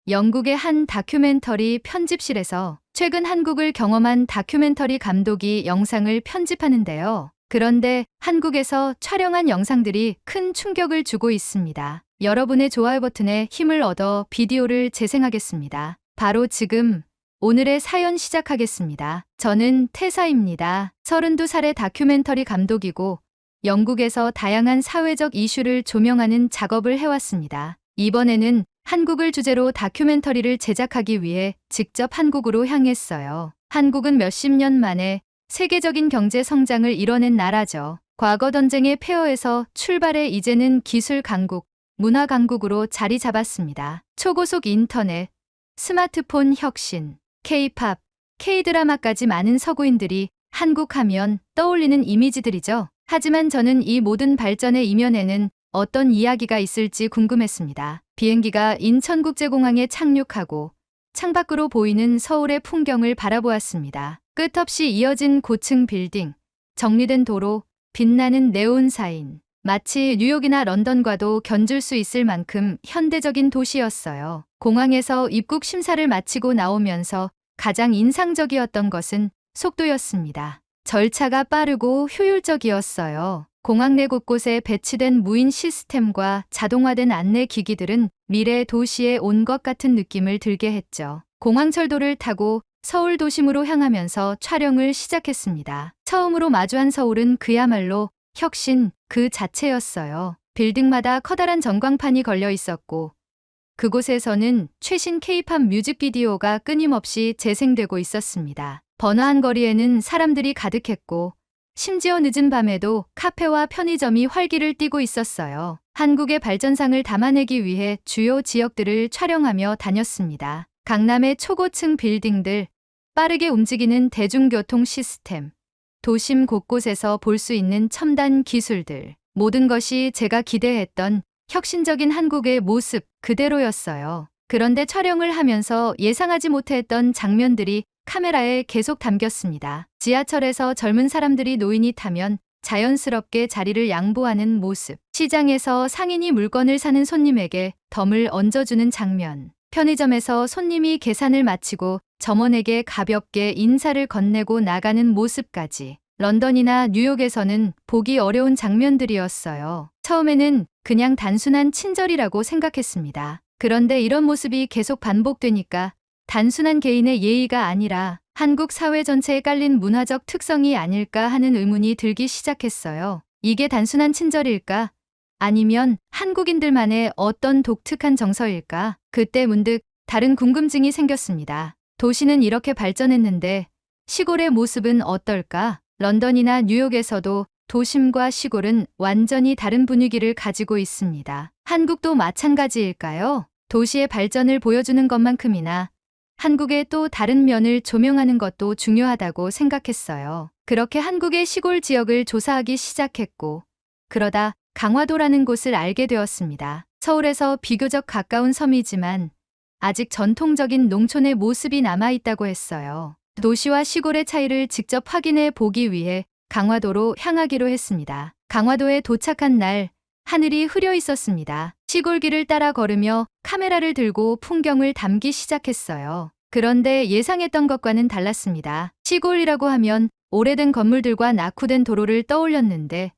영국의 한 다큐멘터리 편집실에서 최근 한국을 경험한 다큐멘터리 감독이 영상을 편집하는데요. 그런데 한국에서 촬영한 영상들이 큰 충격을 주고 있습니다. 여러분의 좋아요 버튼에 힘을 얻어 비디오를 재생하겠습니다. 바로 지금 오늘의 사연 시작하겠습니다. 저는 태사입니다. 32살의 다큐멘터리 감독이고 영국에서 다양한 사회적 이슈를 조명하는 작업을 해왔습니다. 이번에는 한국을 주제로 다큐멘터리를 제작하기 위해 직접 한국으로 향했어요. 한국은 몇십 년 만에 세계적인 경제 성장을 이뤄낸 나라죠. 과거 전쟁의 폐허에서 출발해 이제는 기술 강국, 문화 강국으로 자리 잡았습니다. 초고속 인터넷, 스마트폰 혁신, K-팝, K-드라마까지 많은 서구인들이 한국 하면 떠올리는 이미지들이죠. 하지만 저는 이 모든 발전의 이면에는 어떤 이야기가 있을지 궁금했습니다. 비행기가 인천국제공항에 착륙하고 창밖으로 보이는 서울의 풍경을 바라보았습니다. 끝없이 이어진 고층 빌딩, 정리된 도로, 빛나는 네온 사인. 마치 뉴욕이나 런던과도 견줄 수 있을 만큼 현대적인 도시였어요. 공항에서 입국 심사를 마치고 나오면서 가장 인상적이었던 것은 속도였습니다. 절차가 빠르고 효율적이었어요. 공항 내 곳곳에 배치된 무인 시스템과 자동화된 안내 기기들은 미래 도시에 온 것 같은 느낌을 들게 했죠. 공항철도를 타고 서울 도심으로 향하면서 촬영을 시작했습니다. 처음으로 마주한 서울은 그야말로 혁신 그 자체였어요. 빌딩마다 커다란 전광판이 걸려 있었고 그곳에서는 최신 K-팝 뮤직비디오가 끊임없이 재생되고 있었습니다. 번화한 거리에는 사람들이 가득했고 심지어 늦은 밤에도 카페와 편의점이 활기를 띠고 있었어요. 한국의 발전상을 담아내기 위해 주요 지역들을 촬영하며 다녔습니다. 강남의 초고층 빌딩들, 빠르게 움직이는 대중교통 시스템, 도심 곳곳에서 볼 수 있는 첨단 기술들, 모든 것이 제가 기대했던 혁신적인 한국의 모습 그대로였어요. 그런데 촬영을 하면서 예상하지 못했던 장면들이 카메라에 계속 담겼습니다. 지하철에서 젊은 사람들이 노인이 타면 자연스럽게 자리를 양보하는 모습, 시장에서 상인이 물건을 사는 손님에게 덤을 얹어주는 장면, 편의점에서 손님이 계산을 마치고 점원에게 가볍게 인사를 건네고 나가는 모습까지 런던이나 뉴욕에서는 보기 어려운 장면들이었어요. 처음에는 그냥 단순한 친절이라고 생각했습니다. 그런데 이런 모습이 계속 반복되니까 단순한 개인의 예의가 아니라 한국 사회 전체에 깔린 문화적 특성이 아닐까 하는 의문이 들기 시작했어요. 이게 단순한 친절일까? 아니면 한국인들만의 어떤 독특한 정서일까? 그때 문득 다른 궁금증이 생겼습니다. 도시는 이렇게 발전했는데 시골의 모습은 어떨까? 런던이나 뉴욕에서도 도심과 시골은 완전히 다른 분위기를 가지고 있습니다. 한국도 마찬가지일까요? 도시의 발전을 보여주는 것만큼이나 한국의 또 다른 면을 조명하는 것도 중요하다고 생각했어요. 그렇게 한국의 시골 지역을 조사하기 시작했고 그러다 강화도라는 곳을 알게 되었습니다. 서울에서 비교적 가까운 섬이지만 아직 전통적인 농촌의 모습이 남아있다고 했어요. 도시와 시골의 차이를 직접 확인해 보기 위해 강화도로 향하기로 했습니다. 강화도에 도착한 날 하늘이 흐려 있었습니다. 시골길을 따라 걸으며 카메라를 들고 풍경을 담기 시작했어요. 그런데 예상했던 것과는 달랐습니다. 시골이라고 하면 오래된 건물들과 낙후된 도로를 떠올렸는데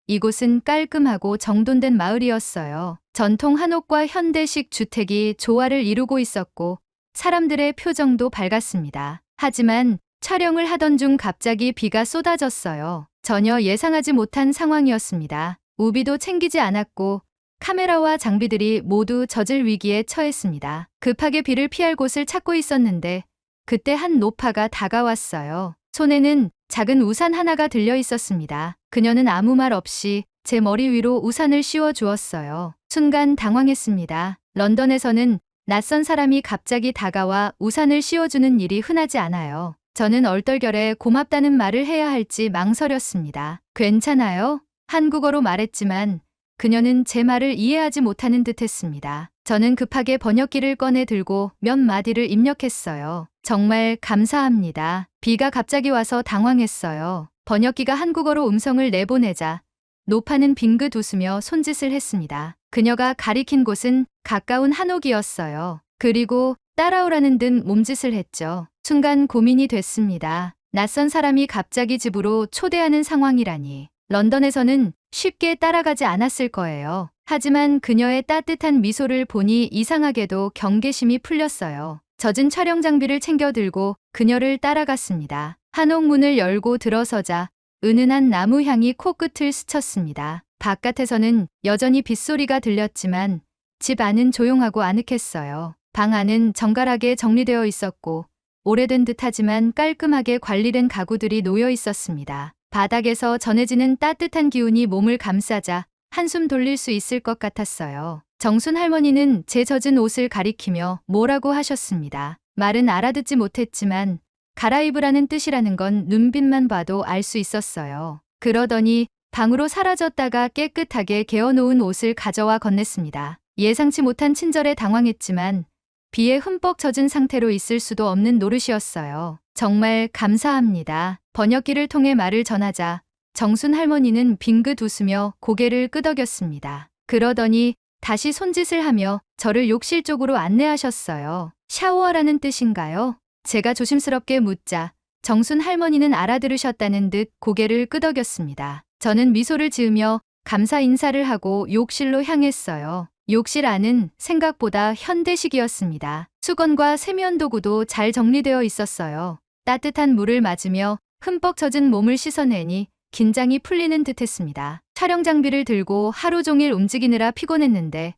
이곳은 깔끔하고 정돈된 마을이었어요. 전통 한옥과 현대식 주택이 조화를 이루고 있었고 사람들의 표정도 밝았습니다. 하지만 촬영을 하던 중 갑자기 비가 쏟아졌어요. 전혀 예상하지 못한 상황이었습니다. 우비도 챙기지 않았고 카메라와 장비들이 모두 젖을 위기에 처했습니다. 급하게 비를 피할 곳을 찾고 있었는데 그때 한 노파가 다가왔어요. 손에는 작은 우산 하나가 들려 있었습니다. 그녀는 아무 말 없이 제 머리 위로 우산을 씌워 주었어요. 순간 당황했습니다. 런던에서는 낯선 사람이 갑자기 다가와 우산을 씌워주는 일이 흔하지 않아요. 저는 얼떨결에 고맙다는 말을 해야 할지 망설였습니다. 괜찮아요? 한국어로 말했지만 그녀는 제 말을 이해하지 못하는 듯 했습니다. 저는 급하게 번역기를 꺼내 들고 몇 마디를 입력했어요. 정말 감사합니다. 비가 갑자기 와서 당황했어요. 번역기가 한국어로 음성을 내보내자 노파는 빙긋 웃으며 손짓을 했습니다. 그녀가 가리킨 곳은 가까운 한옥이었어요. 그리고 따라오라는 듯 몸짓을 했죠. 순간 고민이 됐습니다. 낯선 사람이 갑자기 집으로 초대하는 상황이라니. 런던에서는 쉽게 따라가지 않았을 거예요. 하지만 그녀의 따뜻한 미소를 보니 이상하게도 경계심이 풀렸어요. 젖은 촬영 장비를 챙겨 들고 그녀를 따라갔습니다. 한옥문을 열고 들어서자 은은한 나무 향이 코끝을 스쳤습니다. 바깥에서는 여전히 빗소리가 들렸지만 집 안은 조용하고 아늑했어요. 방 안은 정갈하게 정리되어 있었고 오래된 듯하지만 깔끔하게 관리된 가구들이 놓여 있었습니다. 바닥에서 전해지는 따뜻한 기운이 몸을 감싸자 한숨 돌릴 수 있을 것 같았어요. 정순 할머니는 제 젖은 옷을 가리키며 뭐라고 하셨습니다. 말은 알아듣지 못했지만 갈아입으라는 뜻이라는 건 눈빛만 봐도 알 수 있었어요. 그러더니 방으로 사라졌다가 깨끗하게 개어놓은 옷을 가져와 건넸습니다. 예상치 못한 친절에 당황했지만 비에 흠뻑 젖은 상태로 있을 수도 없는 노릇이었어요. 정말 감사합니다. 번역기를 통해 말을 전하자 정순 할머니는 빙긋 웃으며 고개를 끄덕였습니다. 그러더니 다시 손짓을 하며 저를 욕실 쪽으로 안내하셨어요. 샤워하라는 뜻인가요? 제가 조심스럽게 묻자 정순 할머니는 알아들으셨다는 듯 고개를 끄덕였습니다. 저는 미소를 지으며 감사 인사를 하고 욕실로 향했어요. 욕실 안은 생각보다 현대식이었습니다. 수건과 세면도구도 잘 정리되어 있었어요. 따뜻한 물을 맞으며 흠뻑 젖은 몸을 씻어내니 긴장이 풀리는 듯했습니다. 촬영 장비를 들고 하루 종일 움직이느라 피곤했는데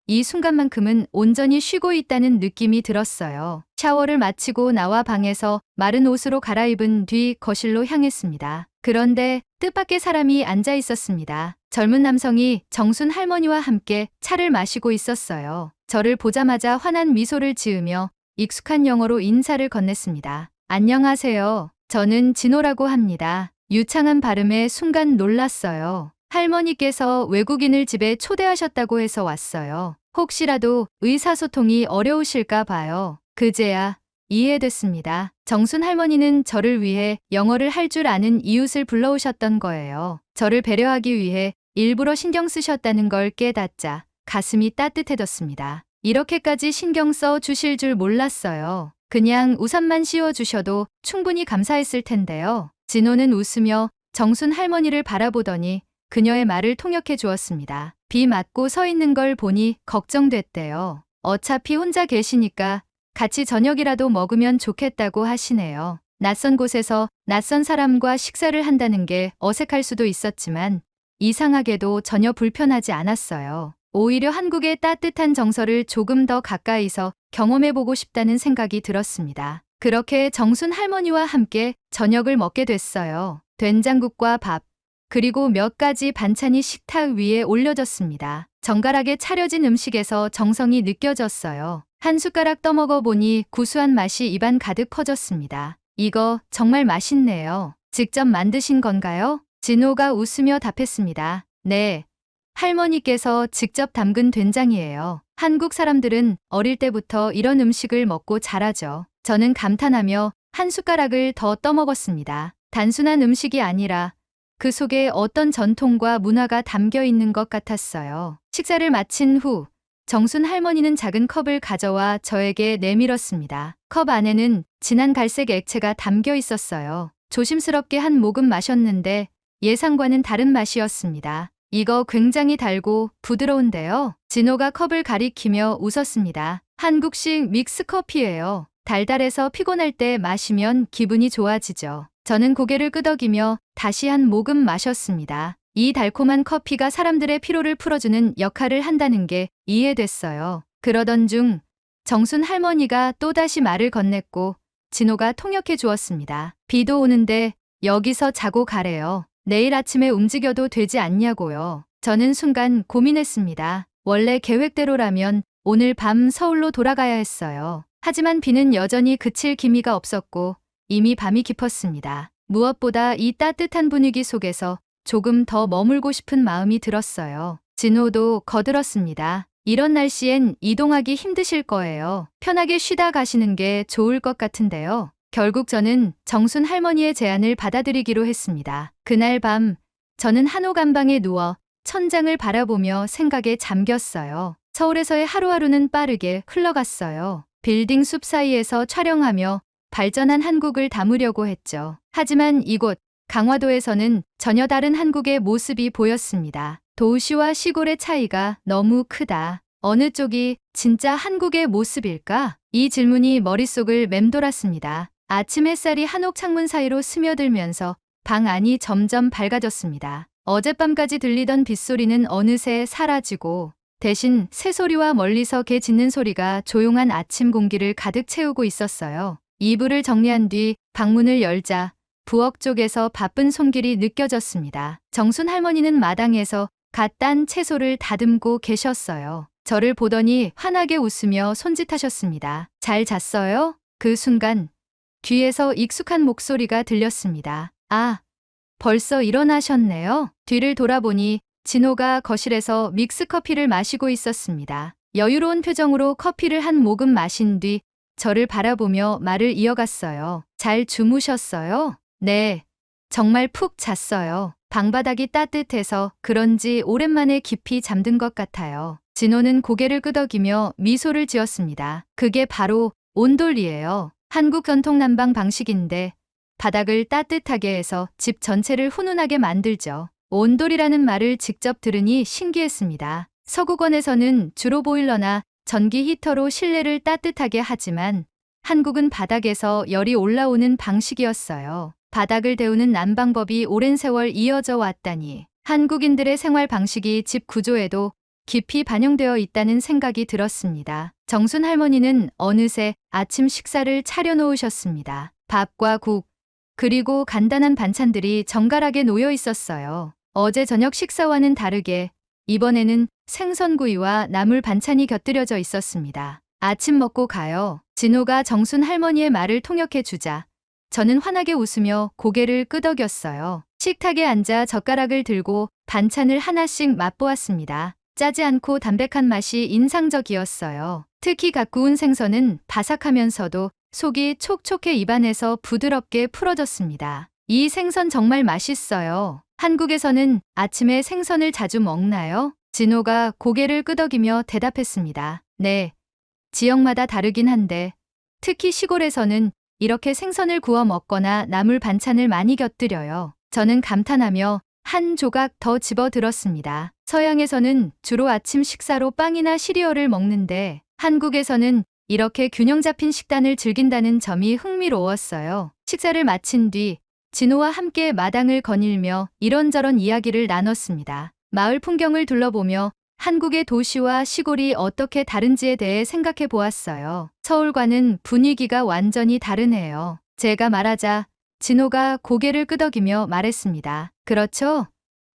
이 순간만큼은 온전히 쉬고 있다는 느낌이 들었어요. 샤워를 마치고 나와 방에서 마른 옷으로 갈아입은 뒤 거실로 향했습니다. 그런데 뜻밖의 사람이 앉아 있었습니다. 젊은 남성이 정순 할머니와 함께 차를 마시고 있었어요. 저를 보자마자 환한 미소를 지으며 익숙한 영어로 인사를 건넸습니다. 안녕하세요. 저는 진호라고 합니다. 유창한 발음에 순간 놀랐어요. 할머니께서 외국인을 집에 초대하셨다고 해서 왔어요. 혹시라도 의사소통이 어려우실까 봐요. 그제야 이해됐습니다. 정순 할머니는 저를 위해 영어를 할 줄 아는 이웃을 불러오셨던 거예요. 저를 배려하기 위해 일부러 신경 쓰셨다는 걸 깨닫자 가슴이 따뜻해졌습니다. 이렇게까지 신경 써 주실 줄 몰랐어요. 그냥 우산만 씌워주셔도 충분히 감사했을 텐데요. 진호는 웃으며 정순 할머니를 바라보더니 그녀의 말을 통역해 주었습니다. 비 맞고 서 있는 걸 보니 걱정됐대요. 어차피 혼자 계시니까 같이 저녁이라도 먹으면 좋겠다고 하시네요. 낯선 곳에서 낯선 사람과 식사를 한다는 게 어색할 수도 있었지만 이상하게도 전혀 불편하지 않았어요. 오히려 한국의 따뜻한 정서를 조금 더 가까이서 경험해보고 싶다는 생각이 들었습니다. 그렇게 정순 할머니와 함께 저녁을 먹게 됐어요. 된장국과 밥, 그리고 몇 가지 반찬이 식탁 위에 올려졌습니다. 정갈하게 차려진 음식에서 정성이 느껴졌어요. 한 숟가락 떠먹어 보니 구수한 맛이 입안 가득 퍼졌습니다. 이거 정말 맛있네요. 직접 만드신 건가요? 진호가 웃으며 답했습니다. 네. 할머니께서 직접 담근 된장이에요. 한국 사람들은 어릴 때부터 이런 음식을 먹고 자라죠. 저는 감탄하며 한 숟가락을 더 떠먹었습니다. 단순한 음식이 아니라 그 속에 어떤 전통과 문화가 담겨 있는 것 같았어요. 식사를 마친 후 정순 할머니는 작은 컵을 가져와 저에게 내밀었습니다. 컵 안에는 진한 갈색 액체가 담겨 있었어요. 조심스럽게 한 모금 마셨는데 예상과는 다른 맛이었습니다. 이거 굉장히 달고 부드러운데요. 진호가 컵을 가리키며 웃었습니다. 한국식 믹스 커피예요. 달달해서 피곤할 때 마시면 기분이 좋아지죠. 저는 고개를 끄덕이며 다시 한 모금 마셨습니다. 이 달콤한 커피가 사람들의 피로를 풀어주는 역할을 한다는 게 이해됐어요. 그러던 중 정순 할머니가 또다시 말을 건넸고 진호가 통역해 주었습니다. 비도 오는데 여기서 자고 가래요. 내일 아침에 움직여도 되지 않냐고요. 저는 순간 고민했습니다. 원래 계획대로라면 오늘 밤 서울로 돌아가야 했어요. 하지만 비는 여전히 그칠 기미가 없었고 이미 밤이 깊었습니다. 무엇보다 이 따뜻한 분위기 속에서 조금 더 머물고 싶은 마음이 들었어요. 진호도 거들었습니다. 이런 날씨엔 이동하기 힘드실 거예요. 편하게 쉬다 가시는 게 좋을 것 같은데요. 결국 저는 정순 할머니의 제안을 받아들이기로 했습니다. 그날 밤 저는 한옥 안방에 누워 천장을 바라보며 생각에 잠겼어요. 서울에서의 하루하루는 빠르게 흘러갔어요. 빌딩 숲 사이에서 촬영하며 발전한 한국을 담으려고 했죠. 하지만 이곳 강화도에서는 전혀 다른 한국의 모습이 보였습니다. 도시와 시골의 차이가 너무 크다. 어느 쪽이 진짜 한국의 모습일까? 이 질문이 머릿속을 맴돌았습니다. 아침 햇살이 한옥 창문 사이로 스며들면서 방 안이 점점 밝아졌습니다. 어젯밤까지 들리던 빗소리는 어느새 사라지고 대신 새소리와 멀리서 개 짖는 소리가 조용한 아침 공기를 가득 채우고 있었어요. 이불을 정리한 뒤 방문을 열자 부엌 쪽에서 바쁜 손길이 느껴졌습니다. 정순 할머니는 마당에서 갓 딴 채소를 다듬고 계셨어요. 저를 보더니 환하게 웃으며 손짓하셨습니다. 잘 잤어요? 그 순간 귀에서 익숙한 목소리가 들렸습니다. 아, 벌써 일어나셨네요. 뒤를 돌아보니 진호가 거실에서 믹스커피를 마시고 있었습니다. 여유로운 표정으로 커피를 한 모금 마신 뒤 저를 바라보며 말을 이어갔어요. 잘 주무셨어요? 네, 정말 푹 잤어요. 방바닥이 따뜻해서 그런지 오랜만에 깊이 잠든 것 같아요. 진호는 고개를 끄덕이며 미소를 지었습니다. 그게 바로 온돌이에요. 한국 전통 난방 방식인데 바닥을 따뜻하게 해서 집 전체를 훈훈하게 만들죠. 온돌이라는 말을 직접 들으니 신기했습니다. 서구권에서는 주로 보일러나 전기 히터로 실내를 따뜻하게 하지만 한국은 바닥에서 열이 올라오는 방식이었어요. 바닥을 데우는 난방법이 오랜 세월 이어져 왔다니 한국인들의 생활 방식이 집 구조에도 깊이 반영되어 있다는 생각이 들었습니다. 정순 할머니는 어느새 아침 식사를 차려놓으셨습니다. 밥과 국, 그리고 간단한 반찬들이 정갈하게 놓여 있었어요. 어제 저녁 식사와는 다르게 이번에는 생선구이와 나물 반찬이 곁들여져 있었습니다. 아침 먹고 가요. 진호가 정순 할머니의 말을 통역해 주자 저는 환하게 웃으며 고개를 끄덕였어요. 식탁에 앉아 젓가락을 들고 반찬을 하나씩 맛보았습니다. 짜지 않고 담백한 맛이 인상적이었어요. 특히 갓 구운 생선은 바삭하면서도 속이 촉촉해 입안에서 부드럽게 풀어졌습니다. 이 생선 정말 맛있어요. 한국에서는 아침에 생선을 자주 먹나요? 진호가 고개를 끄덕이며 대답했습니다. 네, 지역마다 다르긴 한데 특히 시골에서는 이렇게 생선을 구워 먹거나 나물 반찬을 많이 곁들여요. 저는 감탄하며 한 조각 더 집어들었습니다. 서양에서는 주로 아침 식사로 빵이나 시리얼을 먹는데 한국에서는 이렇게 균형 잡힌 식단을 즐긴다는 점이 흥미로웠어요. 식사를 마친 뒤 진호와 함께 마당을 거닐며 이런저런 이야기를 나눴습니다. 마을 풍경을 둘러보며 한국의 도시와 시골이 어떻게 다른지에 대해 생각해 보았어요. 서울과는 분위기가 완전히 다르네요. 제가 말하자 진호가 고개를 끄덕이며 말했습니다. 그렇죠?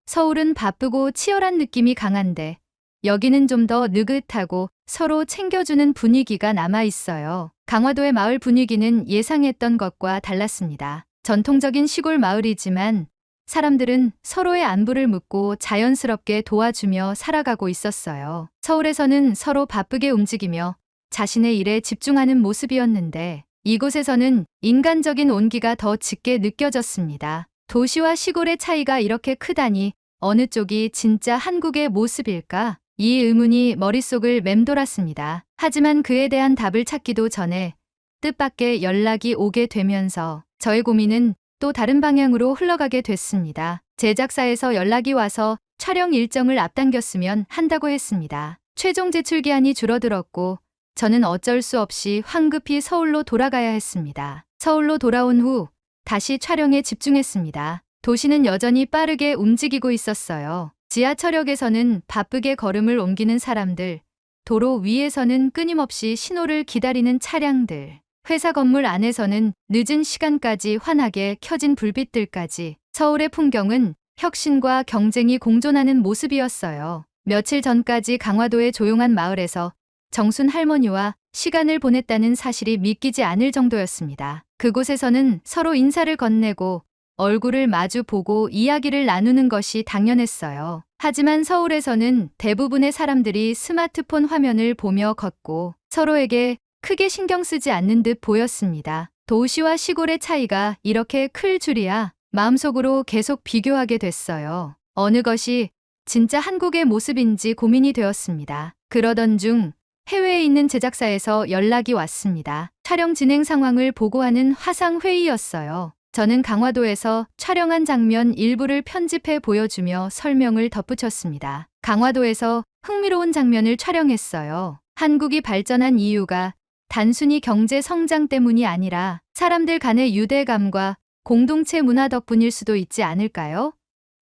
서울은 바쁘고 치열한 느낌이 강한데 여기는 좀 더 느긋하고 서로 챙겨주는 분위기가 남아 있어요. 강화도의 마을 분위기는 예상했던 것과 달랐습니다. 전통적인 시골 마을이지만 사람들은 서로의 안부를 묻고 자연스럽게 도와주며 살아가고 있었어요. 서울에서는 서로 바쁘게 움직이며 자신의 일에 집중하는 모습이었는데 이곳에서는 인간적인 온기가 더 짙게 느껴졌습니다. 도시와 시골의 차이가 이렇게 크다니 어느 쪽이 진짜 한국의 모습일까? 이 의문이 머릿속을 맴돌았습니다. 하지만 그에 대한 답을 찾기도 전에 뜻밖의 연락이 오게 되면서 저의 고민은 또 다른 방향으로 흘러가게 됐습니다. 제작사에서 연락이 와서 촬영 일정을 앞당겼으면 한다고 했습니다. 최종 제출 기한이 줄어들었고 저는 어쩔 수 없이 황급히 서울로 돌아가야 했습니다. 서울로 돌아온 후 다시 촬영에 집중했습니다. 도시는 여전히 빠르게 움직이고 있었어요. 지하철역에서는 바쁘게 걸음을 옮기는 사람들, 도로 위에서는 끊임없이 신호를 기다리는 차량들, 회사 건물 안에서는 늦은 시간까지 환하게 켜진 불빛들까지 서울의 풍경은 혁신과 경쟁이 공존하는 모습이었어요. 며칠 전까지 강화도의 조용한 마을에서 정순 할머니와 시간을 보냈다는 사실이 믿기지 않을 정도였습니다. 그곳에서는 서로 인사를 건네고 얼굴을 마주 보고 이야기를 나누는 것이 당연했어요. 하지만 서울에서는 대부분의 사람들이 스마트폰 화면을 보며 걷고 서로에게 크게 신경 쓰지 않는 듯 보였습니다. 도시와 시골의 차이가 이렇게 클 줄이야 마음속으로 계속 비교하게 됐어요. 어느 것이 진짜 한국의 모습인지 고민이 되었습니다. 그러던 중 해외에 있는 제작사에서 연락이 왔습니다. 촬영 진행 상황을 보고하는 화상회의였어요. 저는 강화도에서 촬영한 장면 일부를 편집해 보여주며 설명을 덧붙였습니다. 강화도에서 흥미로운 장면을 촬영했어요. 한국이 발전한 이유가 단순히 경제 성장 때문이 아니라 사람들 간의 유대감과 공동체 문화 덕분일 수도 있지 않을까요?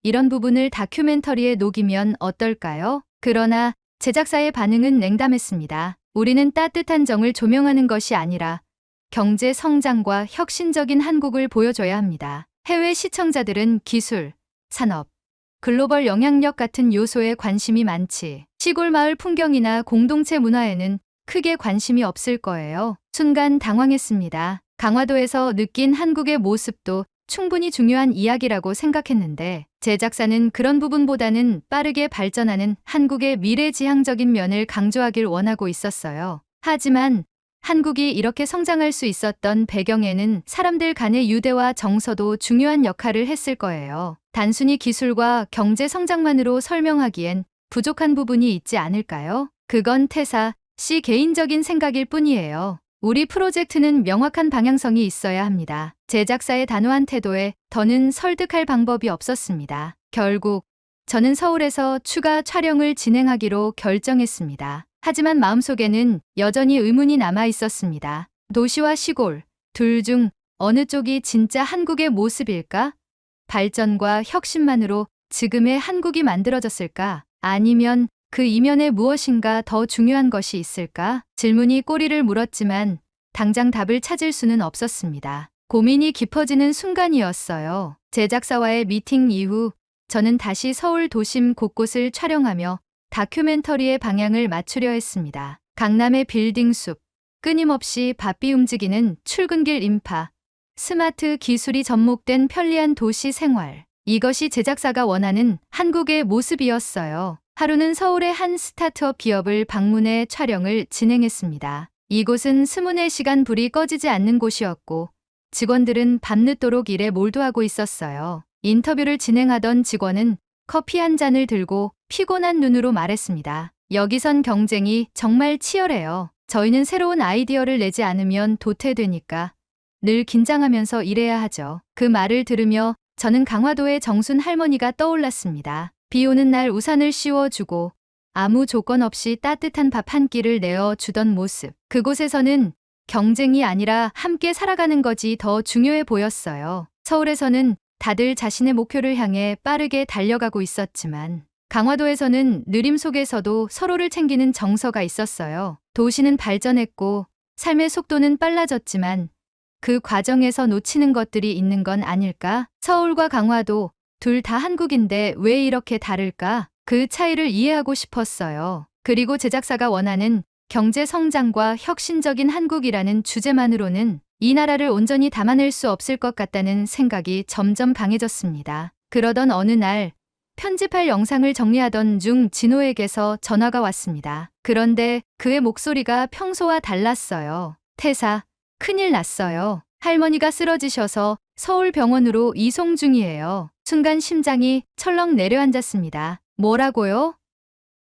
이런 부분을 다큐멘터리에 녹이면 어떨까요? 그러나 제작사의 반응은 냉담했습니다. 우리는 따뜻한 정을 조명하는 것이 아니라 경제 성장과 혁신적인 한국을 보여줘야 합니다. 해외 시청자들은 기술, 산업, 글로벌 영향력 같은 요소에 관심이 많지 시골 마을 풍경이나 공동체 문화에는 크게 관심이 없을 거예요. 순간 당황했습니다. 강화도에서 느낀 한국의 모습도 충분히 중요한 이야기라고 생각했는데 제작사는 그런 부분보다는 빠르게 발전하는 한국의 미래지향적인 면을 강조하길 원하고 있었어요. 하지만 한국이 이렇게 성장할 수 있었던 배경에는 사람들 간의 유대와 정서도 중요한 역할을 했을 거예요. 단순히 기술과 경제 성장만으로 설명하기엔 부족한 부분이 있지 않을까요? 그건 태사 씨 개인적인 생각일 뿐이에요. 우리 프로젝트는 명확한 방향성이 있어야 합니다. 제작사의 단호한 태도에 더는 설득할 방법이 없었습니다. 결국 저는 서울에서 추가 촬영을 진행하기로 결정했습니다. 하지만 마음속에는 여전히 의문이 남아 있었습니다. 도시와 시골, 둘 중 어느 쪽이 진짜 한국의 모습일까? 발전과 혁신만으로 지금의 한국이 만들어졌을까? 아니면 그 이면에 무엇인가 더 중요한 것이 있을까? 질문이 꼬리를 물었지만 당장 답을 찾을 수는 없었습니다. 고민이 깊어지는 순간이었어요. 제작사와의 미팅 이후 저는 다시 서울 도심 곳곳을 촬영하며 다큐멘터리의 방향을 맞추려 했습니다. 강남의 빌딩 숲, 끊임없이 바삐 움직이는 출근길 인파, 스마트 기술이 접목된 편리한 도시 생활. 이것이 제작사가 원하는 한국의 모습이었어요. 하루는 서울의 한 스타트업 기업을 방문해 촬영을 진행했습니다. 이곳은 24시간 불이 꺼지지 않는 곳이었고 직원들은 밤늦도록 일에 몰두하고 있었어요. 인터뷰를 진행하던 직원은 커피 한 잔을 들고 피곤한 눈으로 말했습니다. 여기선 경쟁이 정말 치열해요. 저희는 새로운 아이디어를 내지 않으면 도태되니까 늘 긴장하면서 일해야 하죠. 그 말을 들으며 저는 강화도의 정순 할머니가 떠올랐습니다. 비 오는 날 우산을 씌워주고 아무 조건 없이 따뜻한 밥 한 끼를 내어주던 모습. 그곳에서는 경쟁이 아니라 함께 살아가는 것이 더 중요해 보였어요. 서울에서는 다들 자신의 목표를 향해 빠르게 달려가고 있었지만 강화도에서는 느림 속에서도 서로를 챙기는 정서가 있었어요. 도시는 발전했고 삶의 속도는 빨라졌지만 그 과정에서 놓치는 것들이 있는 건 아닐까? 서울과 강화도 둘 다 한국인데 왜 이렇게 다를까? 그 차이를 이해하고 싶었어요. 그리고 제작사가 원하는 경제 성장과 혁신적인 한국이라는 주제만으로는 이 나라를 온전히 담아낼 수 없을 것 같다는 생각이 점점 강해졌습니다. 그러던 어느 날 편집할 영상을 정리하던 중 진호에게서 전화가 왔습니다. 그런데 그의 목소리가 평소와 달랐어요. 태사, 큰일 났어요. 할머니가 쓰러지셔서 서울병원으로 이송 중이에요. 순간 심장이 철렁 내려앉았습니다. 뭐라고요?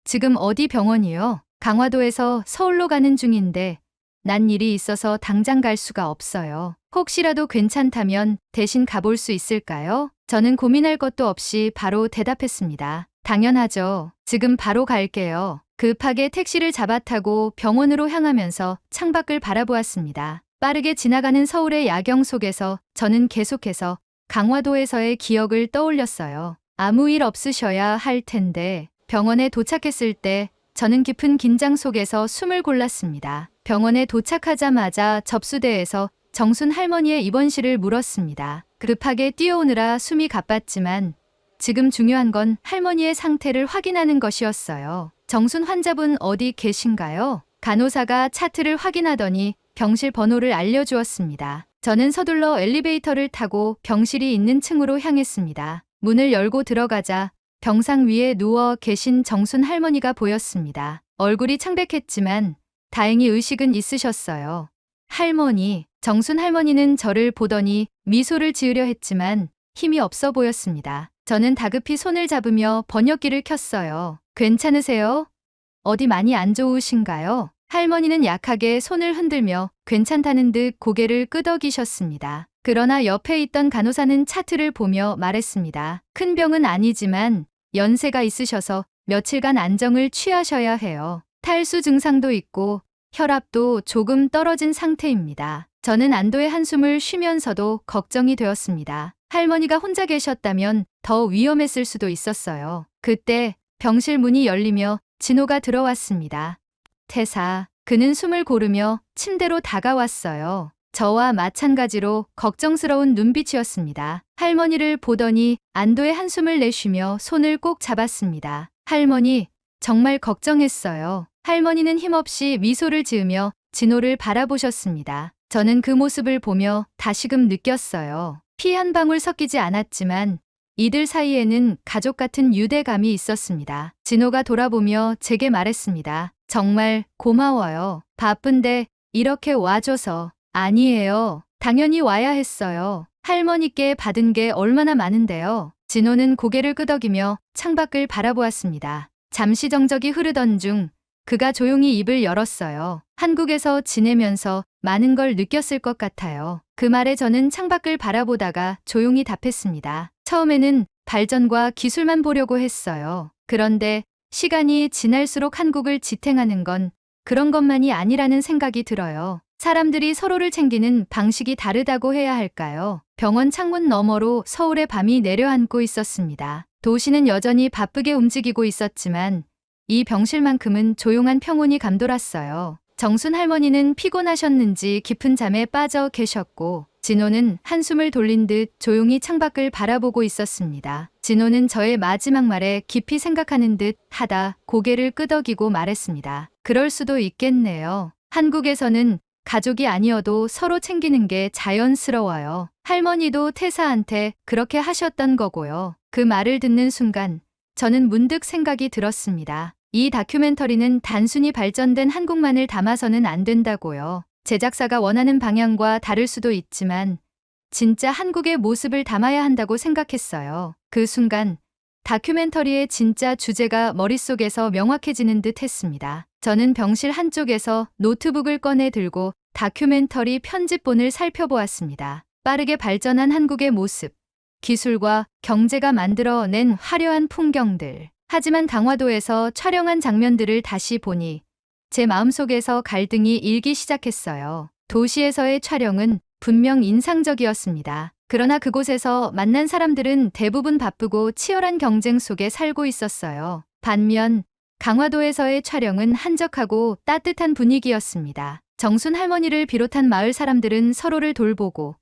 지금 어디 병원이요? 강화도에서 서울로 가는 중인데 난 일이 있어서 당장 갈 수가 없어요. 혹시라도 괜찮다면 대신 가볼 수 있을까요? 저는 고민할 것도 없이 바로 대답했습니다. 당연하죠. 지금 바로 갈게요. 급하게 택시를 잡아 타고 병원으로 향하면서 창밖을 바라보았습니다. 빠르게 지나가는 서울의 야경 속에서 저는 계속해서 강화도에서의 기억을 떠올렸어요. 아무 일 없으셔야 할 텐데 병원에 도착했을 때 저는 깊은 긴장 속에서 숨을 골랐습니다. 병원에 도착하자마자 접수대에서 정순 할머니의 입원실을 물었습니다. 급하게 뛰어오느라 숨이 가빴지만 지금 중요한 건 할머니의 상태를 확인하는 것이었어요. 정순 환자분 어디 계신가요? 간호사가 차트를 확인하더니 병실 번호를 알려주었습니다. 저는 서둘러 엘리베이터를 타고 병실이 있는 층으로 향했습니다. 문을 열고 들어가자 병상 위에 누워 계신 정순 할머니가 보였습니다. 얼굴이 창백했지만 다행히 의식은 있으셨어요. 할머니, 정순 할머니는 저를 보더니 미소를 지으려 했지만 힘이 없어 보였습니다. 저는 다급히 손을 잡으며 번역기를 켰어요. 괜찮으세요? 어디 많이 안 좋으신가요? 할머니는 약하게 손을 흔들며 괜찮다는 듯 고개를 끄덕이셨습니다. 그러나 옆에 있던 간호사는 차트를 보며 말했습니다. 큰 병은 아니지만 연세가 있으셔서 며칠간 안정을 취하셔야 해요. 탈수 증상도 있고 혈압도 조금 떨어진 상태입니다. 저는 안도의 한숨을 쉬면서도 걱정이 되었습니다. 할머니가 혼자 계셨다면 더 위험했을 수도 있었어요. 그때 병실 문이 열리며 진호가 들어왔습니다. 태사, 그는 숨을 고르며 침대로 다가왔어요. 저와 마찬가지로 걱정스러운 눈빛이었습니다. 할머니를 보더니 안도의 한숨을 내쉬며 손을 꼭 잡았습니다. 할머니, 정말 걱정했어요. 할머니는 힘없이 미소를 지으며 진호를 바라보셨습니다. 저는 그 모습을 보며 다시금 느꼈어요. 피 한 방울 섞이지 않았지만 이들 사이에는 가족 같은 유대감이 있었습니다. 진호가 돌아보며 제게 말했습니다. 정말 고마워요. 바쁜데 이렇게 와줘서. 아니에요. 당연히 와야 했어요. 할머니께 받은 게 얼마나 많은데요. 진호는 고개를 끄덕이며 창밖을 바라보았습니다. 잠시 정적이 흐르던 중 그가 조용히 입을 열었어요. 한국에서 지내면서 많은 걸 느꼈을 것 같아요. 그 말에 저는 창밖을 바라보다가 조용히 답했습니다. 처음에는 발전과 기술만 보려고 했어요. 그런데 시간이 지날수록 한국을 지탱하는 건 그런 것만이 아니라는 생각이 들어요. 사람들이 서로를 챙기는 방식이 다르다고 해야 할까요? 병원 창문 너머로 서울의 밤이 내려앉고 있었습니다. 도시는 여전히 바쁘게 움직이고 있었지만 이 병실만큼은 조용한 평온이 감돌았어요. 정순 할머니는 피곤하셨는지 깊은 잠에 빠져 계셨고 진호는 한숨을 돌린 듯 조용히 창밖을 바라보고 있었습니다. 진호는 저의 마지막 말에 깊이 생각하는 듯 하다 고개를 끄덕이고 말했습니다. 그럴 수도 있겠네요. 한국에서는 가족이 아니어도 서로 챙기는 게 자연스러워요. 할머니도 태사한테 그렇게 하셨던 거고요. 그 말을 듣는 순간 저는 문득 생각이 들었습니다. 이 다큐멘터리는 단순히 발전된 한국만을 담아서는 안 된다고요. 제작사가 원하는 방향과 다를 수도 있지만 진짜 한국의 모습을 담아야 한다고 생각했어요. 그 순간 다큐멘터리의 진짜 주제가 머릿속에서 명확해지는 듯 했습니다. 저는 병실 한쪽에서 노트북을 꺼내 들고 다큐멘터리 편집본을 살펴보았습니다. 빠르게 발전한 한국의 모습, 기술과 경제가 만들어낸 화려한 풍경들. 하지만 강화도에서 촬영한 장면들을 다시 보니 제 마음속에서 갈등이 일기 시작했어요. 도시에서의 촬영은 분명 인상적이었습니다. 그러나 그곳에서 만난 사람들은 대부분 바쁘고 치열한 경쟁 속에 살고 있었어요. 반면 강화도에서의 촬영은 한적하고 따뜻한 분위기였습니다. 정순 할머니를 비롯한 마을 사람들은 서로를 돌보고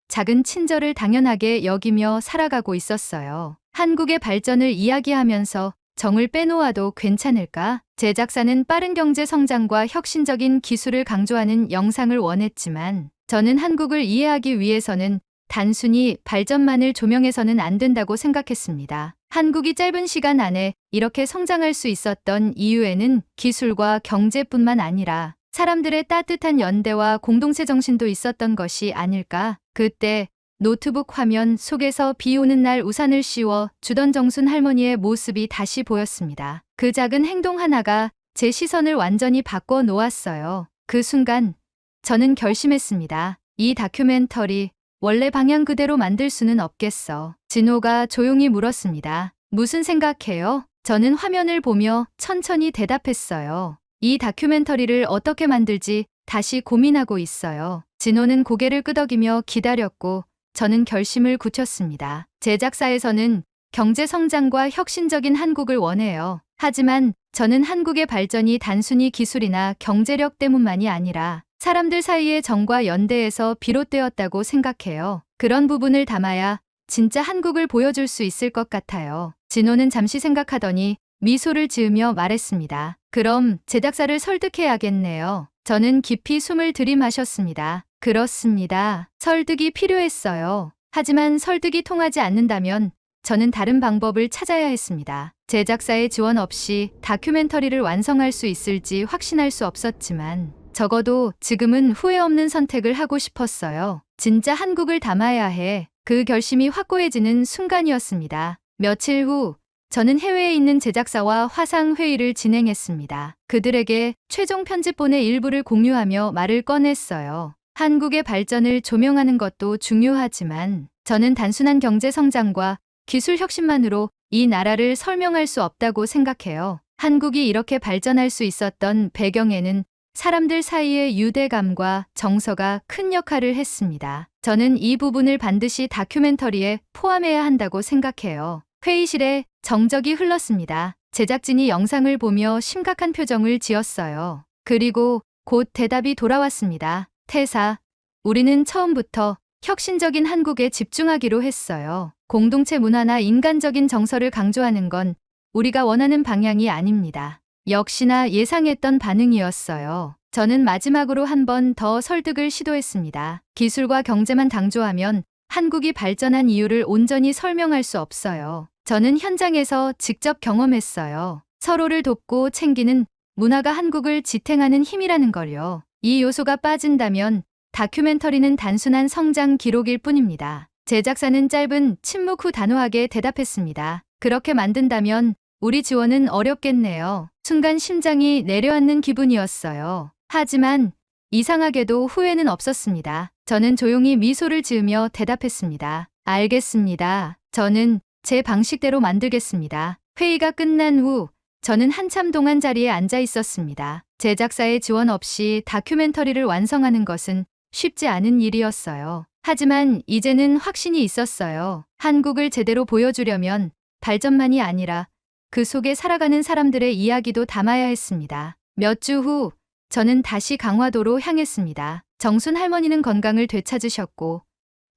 작은 친절을 당연하게 여기며 살아가고 있었어요. 한국의 발전을 이야기하면서 정을 빼놓아도 괜찮을까? 제작사는 빠른 경제 성장과 혁신적인 기술을 강조하는 영상을 원했지만 저는 한국을 이해하기 위해서는 단순히 발전만을 조명해서는 안 된다고 생각했습니다. 한국이 짧은 시간 안에 이렇게 성장할 수 있었던 이유에는 기술과 경제뿐만 아니라 사람들의 따뜻한 연대와 공동체 정신도 있었던 것이 아닐까? 그때 노트북 화면 속에서 비 오는 날 우산을 씌워 주던 정순 할머니의 모습이 다시 보였습니다. 그 작은 행동 하나가 제 시선을 완전히 바꿔 놓았어요. 그 순간 저는 결심했습니다. 이 다큐멘터리 원래 방향 그대로 만들 수는 없겠어. 진호가 조용히 물었습니다. 무슨 생각해요? 저는 화면을 보며 천천히 대답했어요. 이 다큐멘터리를 어떻게 만들지 다시 고민하고 있어요. 진호는 고개를 끄덕이며 기다렸고 저는 결심을 굳혔습니다. 제작사에서는 경제 성장과 혁신적인 한국을 원해요. 하지만 저는 한국의 발전이 단순히 기술이나 경제력 때문만이 아니라 사람들 사이의 정과 연대에서 비롯되었다고 생각해요. 그런 부분을 담아야 진짜 한국을 보여줄 수 있을 것 같아요. 진호는 잠시 생각하더니 미소를 지으며 말했습니다. 그럼 제작사를 설득해야겠네요. 저는 깊이 숨을 들이마셨습니다. 그렇습니다. 설득이 필요했어요. 하지만 설득이 통하지 않는다면 저는 다른 방법을 찾아야 했습니다. 제작사의 지원 없이 다큐멘터리를 완성할 수 있을지 확신할 수 없었지만 적어도 지금은 후회 없는 선택을 하고 싶었어요. 진짜 한국을 담아야 해. 그 결심이 확고해지는 순간이었습니다. 며칠 후 저는 해외에 있는 제작사와 화상 회의를 진행했습니다. 그들에게 최종 편집본의 일부를 공유하며 말을 꺼냈어요. 한국의 발전을 조명하는 것도 중요하지만 저는 단순한 경제 성장과 기술 혁신만으로 이 나라를 설명할 수 없다고 생각해요. 한국이 이렇게 발전할 수 있었던 배경에는 사람들 사이의 유대감과 정서가 큰 역할을 했습니다. 저는 이 부분을 반드시 다큐멘터리에 포함해야 한다고 생각해요. 회의실에 정적이 흘렀습니다. 제작진이 영상을 보며 심각한 표정을 지었어요. 그리고 곧 대답이 돌아왔습니다. 태사, 우리는 처음부터 혁신적인 한국에 집중하기로 했어요. 공동체 문화나 인간적인 정서를 강조하는 건 우리가 원하는 방향이 아닙니다. 역시나 예상했던 반응이었어요. 저는 마지막으로 한 번 더 설득을 시도했습니다. 기술과 경제만 강조하면 한국이 발전한 이유를 온전히 설명할 수 없어요. 저는 현장에서 직접 경험했어요. 서로를 돕고 챙기는 문화가 한국을 지탱하는 힘이라는 걸요. 이 요소가 빠진다면 다큐멘터리는 단순한 성장 기록일 뿐입니다. 제작사는 짧은 침묵 후 단호하게 대답했습니다. 그렇게 만든다면 우리 지원은 어렵겠네요. 순간 심장이 내려앉는 기분이었어요. 하지만 이상하게도 후회는 없었습니다. 저는 조용히 미소를 지으며 대답했습니다. 알겠습니다. 저는 제 방식대로 만들겠습니다. 회의가 끝난 후 저는 한참 동안 자리에 앉아 있었습니다. 제작사의 지원 없이 다큐멘터리를 완성하는 것은 쉽지 않은 일이었어요. 하지만 이제는 확신이 있었어요. 한국을 제대로 보여주려면 발전만이 아니라 그 속에 살아가는 사람들의 이야기도 담아야 했습니다. 몇 주 후 저는 다시 강화도로 향했습니다. 정순 할머니는 건강을 되찾으셨고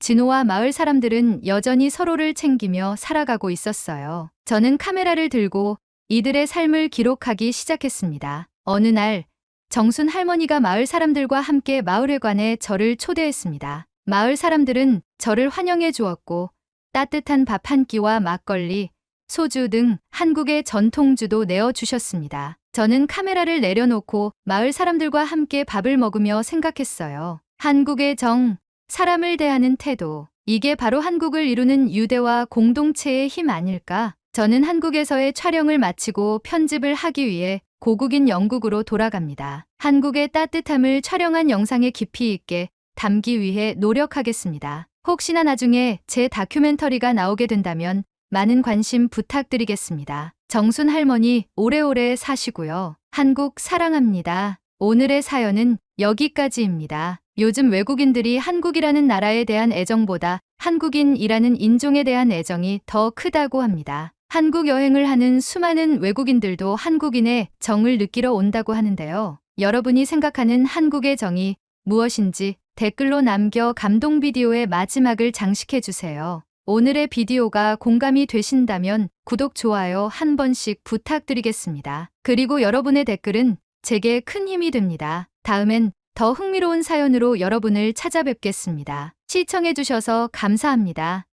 진호와 마을 사람들은 여전히 서로를 챙기며 살아가고 있었어요. 저는 카메라를 들고 이들의 삶을 기록하기 시작했습니다. 어느 날 정순 할머니가 마을 사람들과 함께 마을회관에 저를 초대했습니다. 마을 사람들은 저를 환영해 주었고 따뜻한 밥 한 끼와 막걸리, 소주 등 한국의 전통주도 내어주셨습니다. 저는 카메라를 내려놓고 마을 사람들과 함께 밥을 먹으며 생각했어요. 한국의 정, 사람을 대하는 태도, 이게 바로 한국을 이루는 유대와 공동체의 힘 아닐까? 저는 한국에서의 촬영을 마치고 편집을 하기 위해 고국인 영국으로 돌아갑니다. 한국의 따뜻함을 촬영한 영상에 깊이 있게 담기 위해 노력하겠습니다. 혹시나 나중에 제 다큐멘터리가 나오게 된다면 많은 관심 부탁드리겠습니다. 정순 할머니 오래오래 사시고요. 한국 사랑합니다. 오늘의 사연은 여기까지입니다. 요즘 외국인들이 한국이라는 나라에 대한 애정보다 한국인이라는 인종에 대한 애정이 더 크다고 합니다. 한국 여행을 하는 수많은 외국인들도 한국인의 정을 느끼러 온다고 하는데요. 여러분이 생각하는 한국의 정이 무엇인지 댓글로 남겨 감동 비디오의 마지막을 장식해주세요. 오늘의 비디오가 공감이 되신다면 구독, 좋아요 한 번씩 부탁드리겠습니다. 그리고 여러분의 댓글은 제게 큰 힘이 됩니다. 다음엔 더 흥미로운 사연으로 여러분을 찾아뵙겠습니다. 시청해주셔서 감사합니다.